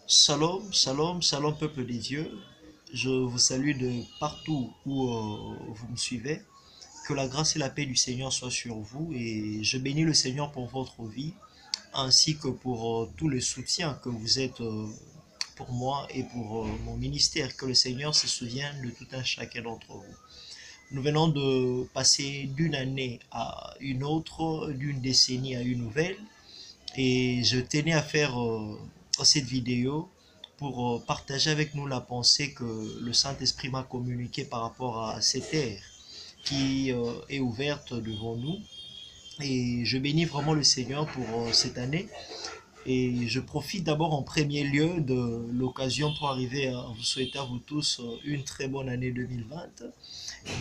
Shalom, shalom, shalom peuple des dieux. Je vous salue de partout où vous me suivez. Que la grâce et la paix du Seigneur soient sur vous et je bénis le Seigneur pour votre vie ainsi que pour tout le soutien que vous êtes pour moi et pour mon ministère. Que le Seigneur se souvienne de tout un chacun d'entre vous. Nous venons de passer d'une année à une autre, d'une décennie à une nouvelle et je tenais à faire cette vidéo pour partager avec nous la pensée que le Saint-Esprit m'a communiquée par rapport à cette ère qui est ouverte devant nous. Et je bénis vraiment le Seigneur pour cette année. Et je profite d'abord en premier lieu de l'occasion pour arriver à vous souhaiter à vous tous une très bonne année 2020.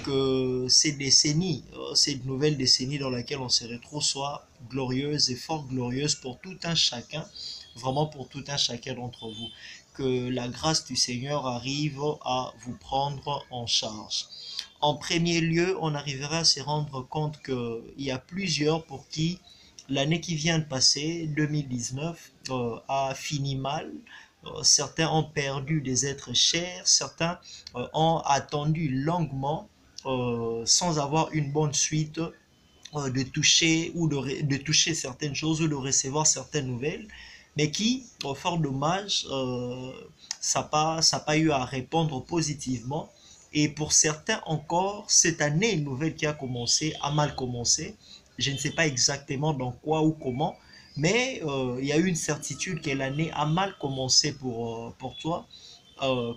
Que ces décennies, cette nouvelle décennie dans laquelle on se retrouve soit glorieuse et fort glorieuse pour tout un chacun, vraiment pour tout un chacun d'entre vous. Que la grâce du Seigneur arrive à vous prendre en charge. En premier lieu, on arrivera à se rendre compte qu'il y a plusieurs pour qui l'année qui vient de passer, 2019, a fini mal. Certains ont perdu des êtres chers, certains ont attendu longuement sans avoir une bonne suite de toucher de toucher certaines choses ou de recevoir certaines nouvelles, mais qui, fort dommage, ça n'a pas eu à répondre positivement. Et pour certains encore, cette année nouvelle qui a commencé a mal commencé. Je ne sais pas exactement dans quoi ou comment, mais il y a eu une certitude que l'année a mal commencé pour toi.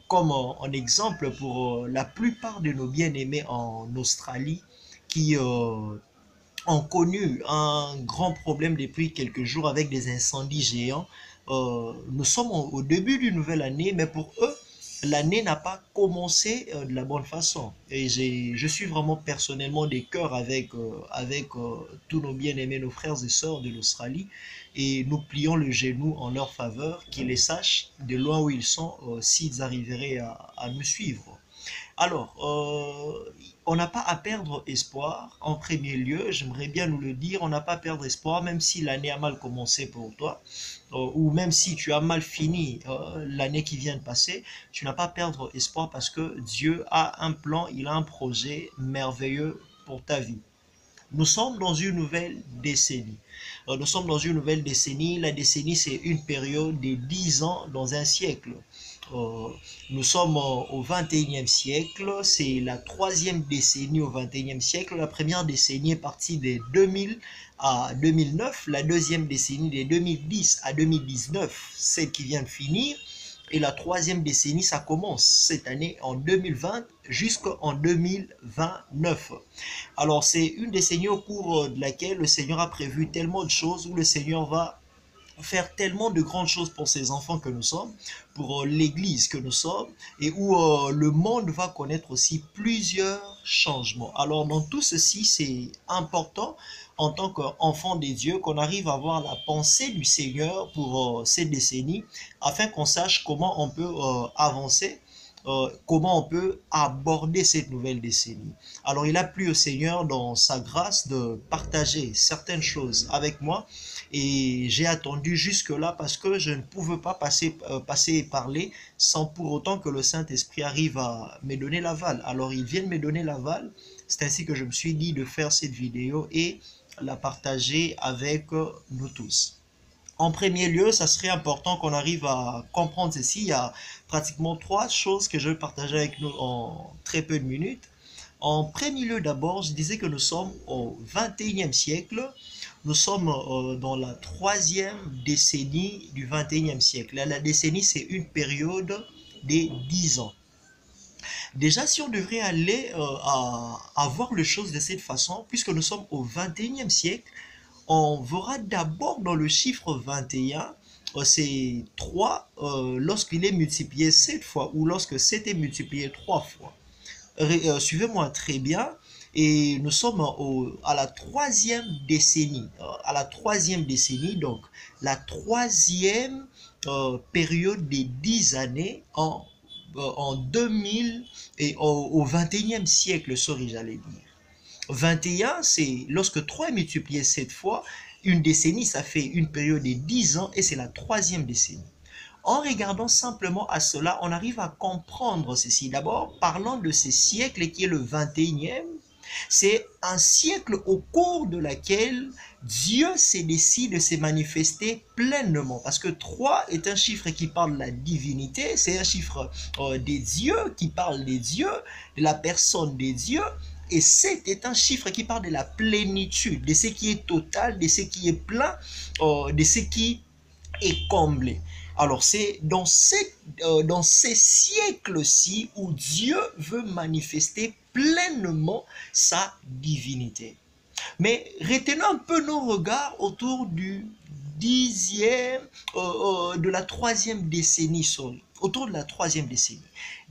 Comme en exemple pour la plupart de nos bien-aimés en Australie qui ont connu un grand problème depuis quelques jours avec des incendies géants. Nous sommes au début d'une nouvelle année, mais pour eux, l'année n'a pas commencé de la bonne façon. Et je suis vraiment personnellement des cœurs avec tous nos bien-aimés, nos frères et sœurs de l'Australie, et nous plions le genou en leur faveur, qu'ils les sachent de loin où ils sont, s'ils arriveraient à nous suivre. Alors, on n'a pas à perdre espoir. En premier lieu, j'aimerais bien nous le dire, on n'a pas à perdre espoir, même si l'année a mal commencé pour toi, ou même si tu as mal fini l'année qui vient de passer, tu n'as pas à perdre espoir parce que Dieu a un plan, il a un projet merveilleux pour ta vie. Nous sommes dans une nouvelle décennie. Nous sommes dans une nouvelle décennie. La décennie, c'est une période de 10 ans dans un siècle. Euh, Nous sommes au 21e siècle. C'est la troisième décennie au 21e siècle. La première décennie est partie des 2000 à 2009. La deuxième décennie des 2010 à 2019, celle qui vient de finir. Et la troisième décennie, ça commence cette année en 2020 jusqu'en 2029. Alors c'est une décennie au cours de laquelle le Seigneur a prévu tellement de choses, où le Seigneur va faire tellement de grandes choses pour ses enfants que nous sommes, pour l'Église que nous sommes, et où le monde va connaître aussi plusieurs changements. Alors dans tout ceci, c'est important en tant qu'enfant des dieux qu'on arrive à avoir la pensée du Seigneur pour ces décennies, afin qu'on sache comment on peut avancer, comment on peut aborder cette nouvelle décennie. Alors il a plu au Seigneur dans sa grâce de partager certaines choses avec moi et j'ai attendu jusque-là parce que je ne pouvais pas passer et parler sans pour autant que le Saint-Esprit arrive à me donner l'aval. Alors il vient de me donner l'aval, c'est ainsi que je me suis dit de faire cette vidéo et la partager avec nous tous. En premier lieu, ça serait important qu'on arrive à comprendre ceci. Il y a pratiquement trois choses que je vais partager avec nous en très peu de minutes. En premier lieu, d'abord, je disais que nous sommes au 21e siècle. Nous sommes dans la troisième décennie du 21e siècle. La décennie, c'est une période des 10 ans. Déjà, si on devrait aller à voir les choses de cette façon, puisque nous sommes au 21e siècle, on verra d'abord dans le chiffre 21, c'est 3 lorsqu'il est multiplié 7 fois ou lorsque 7 est multiplié 3 fois. Suivez-moi très bien. Et nous sommes à la troisième décennie. À la troisième décennie, donc la troisième période des 10 années en 2000 et au 21e siècle, sorry, j'allais dire. 21, c'est lorsque 3 est multiplié 7 fois, une décennie, ça fait une période de 10 ans et c'est la troisième décennie. En regardant simplement à cela, on arrive à comprendre ceci. D'abord, parlant de ce siècle qui est le 21e, c'est un siècle au cours de laquelle Dieu s'est décidé de se manifester pleinement. Parce que 3 est un chiffre qui parle de la divinité, c'est un chiffre des dieux, qui parle des dieux, de la personne des dieux. Et 7 est un chiffre qui parle de la plénitude, de ce qui est total, de ce qui est plein, de ce qui est comblé. Alors c'est dans ces siècles-ci où Dieu veut manifester pleinement sa divinité. Mais retenons un peu nos regards autour du de la troisième décennie, autour de la troisième décennie.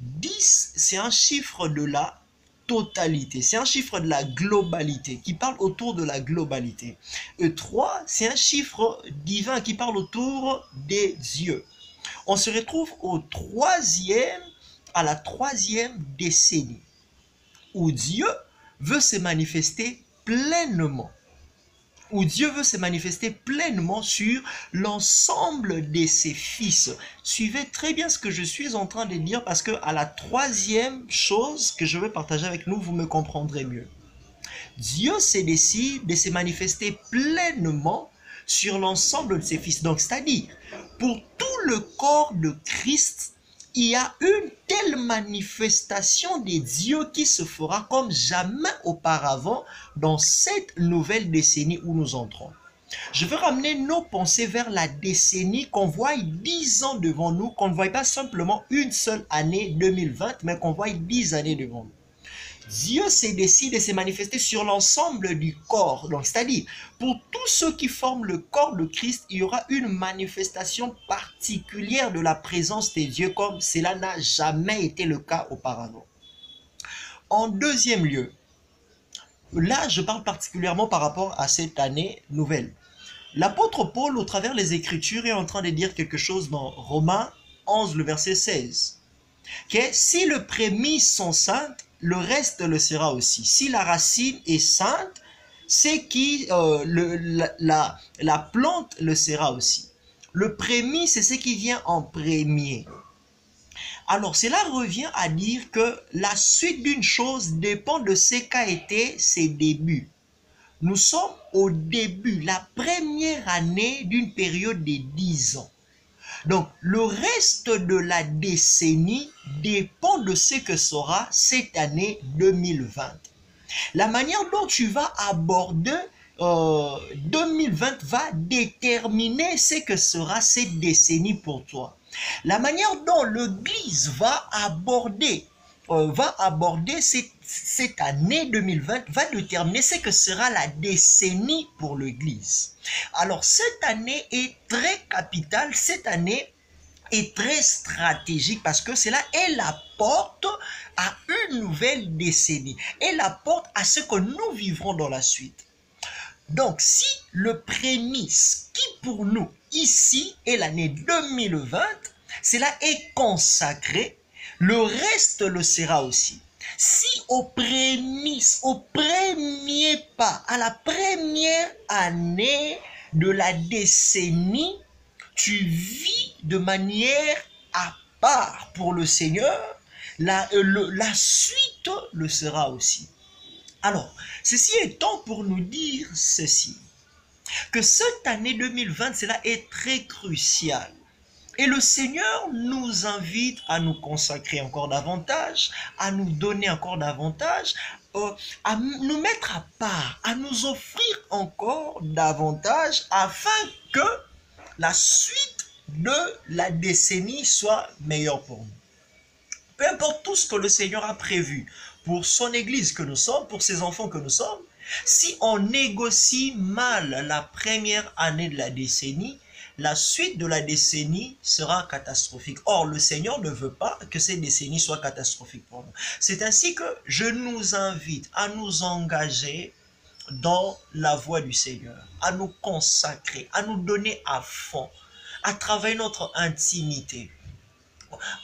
10, c'est un chiffre de la totalité, c'est un chiffre de la globalité, qui parle autour de la globalité. Et 3, c'est un chiffre divin qui parle autour des dieux. On se retrouve à la troisième décennie, où Dieu veut se manifester pleinement, sur l'ensemble de ses fils. Suivez très bien ce que je suis en train de dire, parce que à la troisième chose que je vais partager avec nous, vous me comprendrez mieux. Dieu se décide de se manifester pleinement sur l'ensemble de ses fils. Donc, c'est-à-dire, pour tout le corps de Christ, il y a une telle manifestation des dieux qui se fera comme jamais auparavant dans cette nouvelle décennie où nous entrons. Je veux ramener nos pensées vers la décennie, qu'on voit 10 ans devant nous, qu'on ne voit pas simplement une seule année 2020, mais qu'on voit 10 années devant nous. Dieu s'est décidé de se manifester sur l'ensemble du corps. Donc, c'est-à-dire, pour tous ceux qui forment le corps de Christ, il y aura une manifestation particulière de la présence des dieux, comme cela n'a jamais été le cas auparavant. En deuxième lieu, là, je parle particulièrement par rapport à cette année nouvelle. L'apôtre Paul, au travers des Écritures, est en train de dire quelque chose dans Romains 11, le verset 16. Que si les prémices sont saintes, le reste le sera aussi. Si la racine est sainte, c'est qui la plante le sera aussi. Le prémis, c'est ce qui vient en premier. Alors, cela revient à dire que la suite d'une chose dépend de ce qu'a été ses débuts. Nous sommes au début, la première année d'une période de 10 ans. Donc, le reste de la décennie dépend de ce que sera cette année 2020. La manière dont tu vas aborder 2020 va déterminer ce que sera cette décennie pour toi. La manière dont l'Église va aborder cette année 2020 va déterminer ce que sera la décennie pour l'Église. Alors, cette année est très capitale, cette année est très stratégique, parce que cela est la porte à une nouvelle décennie, et la porte à ce que nous vivrons dans la suite. Donc, si le prémisse qui pour nous ici est l'année 2020, cela est consacré, le reste le sera aussi. Si au prémisse, au premier pas, à la première année de la décennie, tu vis de manière à part pour le Seigneur, la suite le sera aussi. Alors, ceci étant pour nous dire ceci, que cette année 2020, cela est très crucial. Et le Seigneur nous invite à nous consacrer encore davantage, à nous donner encore davantage, à nous mettre à part, à nous offrir encore davantage, afin que la suite de la décennie soit meilleure pour nous. Peu importe tout ce que le Seigneur a prévu pour son Église que nous sommes, pour ses enfants que nous sommes, si on négocie mal la première année de la décennie, la suite de la décennie sera catastrophique. Or, le Seigneur ne veut pas que cette décennie soit catastrophique pour nous. C'est ainsi que je nous invite à nous engager dans la voie du Seigneur, à nous consacrer, à nous donner à fond, à travailler notre intimité,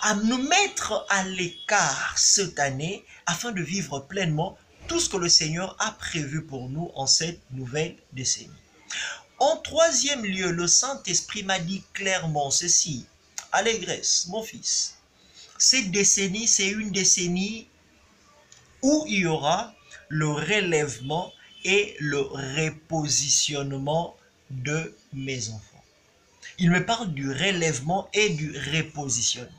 à nous mettre à l'écart cette année afin de vivre pleinement tout ce que le Seigneur a prévu pour nous en cette nouvelle décennie. En troisième lieu, le Saint-Esprit m'a dit clairement ceci. allégresse, mon fils, cette décennie, c'est une décennie où il y aura le relèvement et le repositionnement de mes enfants. Il me parle du relèvement et du repositionnement.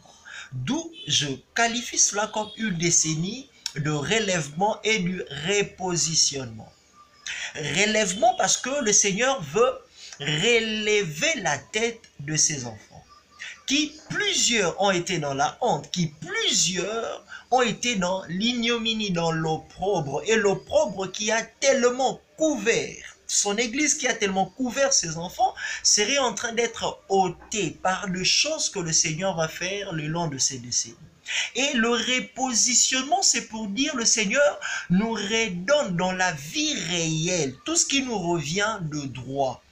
D'où je qualifie cela comme une décennie de relèvement et du repositionnement. Relèvement parce que le Seigneur veut relever la tête de ses enfants. Qui plusieurs ont été dans la honte, qui plusieurs ont été dans l'ignominie, dans l'opprobre, et l'opprobre qui a tellement couvert son église, qui a tellement couvert ses enfants, serait en train d'être ôté par les choses que le Seigneur va faire le long de ces décennies. Et le repositionnement, c'est pour dire le Seigneur nous redonne dans la vie réelle tout ce qui nous revient de droit.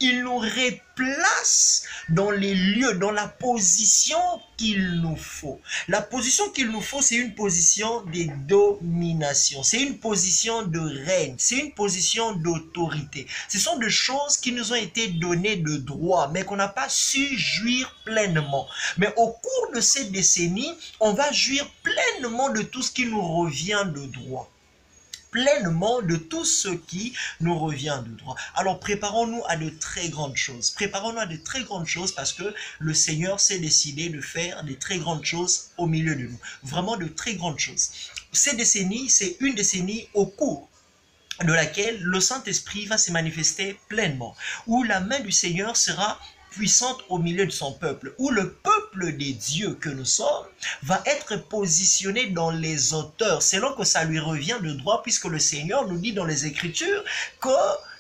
Il nous replace dans les lieux, dans la position qu'il nous faut. La position qu'il nous faut, c'est une position de domination. C'est une position de règne. C'est une position d'autorité. Ce sont des choses qui nous ont été données de droit, mais qu'on n'a pas su jouir pleinement. Mais au cours de cette décennie, on va jouir pleinement de tout ce qui nous revient de droit. Pleinement de tout ce qui nous revient de droit. Alors préparons-nous à de très grandes choses. Préparons-nous à de très grandes choses parce que le Seigneur s'est décidé de faire de très grandes choses au milieu de nous. Vraiment de très grandes choses. Cette décennie, c'est une décennie au cours de laquelle le Saint-Esprit va se manifester pleinement, où la main du Seigneur sera puissante au milieu de son peuple, où le peuple des dieux que nous sommes va être positionné dans les hauteurs, selon que ça lui revient de droit, puisque le Seigneur nous dit dans les Écritures que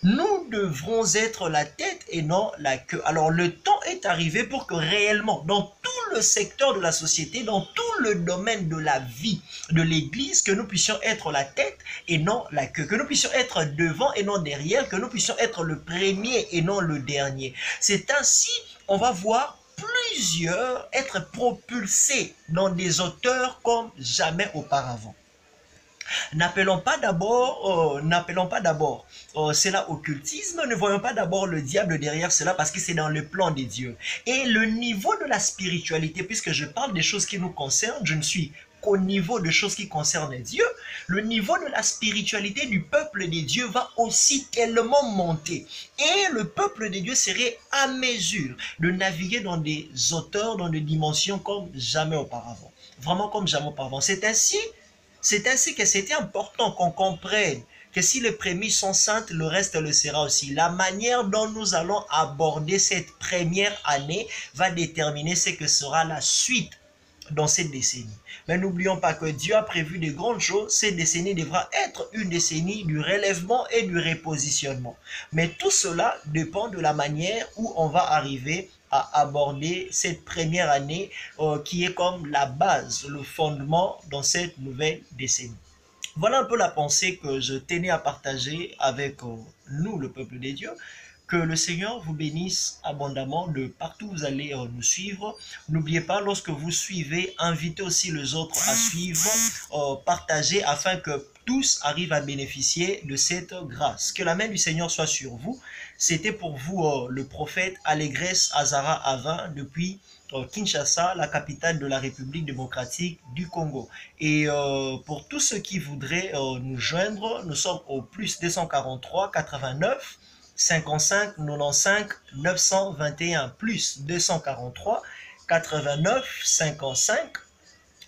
nous devrons être la tête et non la queue. Alors le temps est arrivé pour que réellement, dans tout le secteur de la société, dans tout le domaine de la vie de l'Église, que nous puissions être la tête et non la queue, que nous puissions être devant et non derrière, que nous puissions être le premier et non le dernier. C'est ainsi, on va voir plusieurs être propulsés dans des hauteurs comme jamais auparavant. N'appelons pas d'abord cela occultisme, ne voyons pas d'abord le diable derrière cela parce que c'est dans le plan des dieux. Et le niveau de la spiritualité, puisque je parle des choses qui nous concernent, je ne suis qu'au niveau de choses qui concernent Dieu, le niveau de la spiritualité du peuple des dieux va aussi tellement monter. Et le peuple des dieux serait à mesure de naviguer dans des hauteurs, dans des dimensions comme jamais auparavant. Vraiment comme jamais auparavant. C'est ainsi que c'était important qu'on comprenne que si les prémices sont saintes, le reste le sera aussi. La manière dont nous allons aborder cette première année va déterminer ce que sera la suite dans cette décennie. Mais n'oublions pas que Dieu a prévu de grandes choses. Cette décennie devra être une décennie du relèvement et du repositionnement. Mais tout cela dépend de la manière où on va arriver à aborder cette première année qui est comme la base, le fondement dans cette nouvelle décennie. Voilà un peu la pensée que je tenais à partager avec nous, le peuple des dieux. Que le Seigneur vous bénisse abondamment de partout où vous allez nous suivre. N'oubliez pas, lorsque vous suivez, invitez aussi les autres à suivre, partagez afin que tous arrivent à bénéficier de cette grâce. Que la main du Seigneur soit sur vous. C'était pour vous le prophète Allégresse Azara Avin depuis Kinshasa, la capitale de la République démocratique du Congo. Et pour tous ceux qui voudraient nous joindre, nous sommes au plus 243 89 55 95 921 plus 243 89 55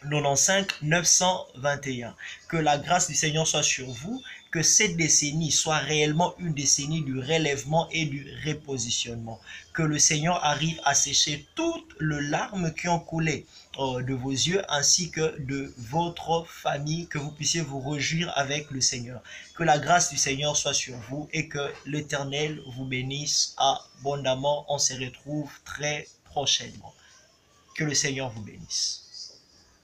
95 921. Que la grâce du Seigneur soit sur vous, que cette décennie soit réellement une décennie du relèvement et du repositionnement. Que le Seigneur arrive à sécher toutes les larmes qui ont coulé de vos yeux ainsi que de votre famille, que vous puissiez vous réjouir avec le Seigneur. Que la grâce du Seigneur soit sur vous et que l'Éternel vous bénisse abondamment. On se retrouve très prochainement. Que le Seigneur vous bénisse.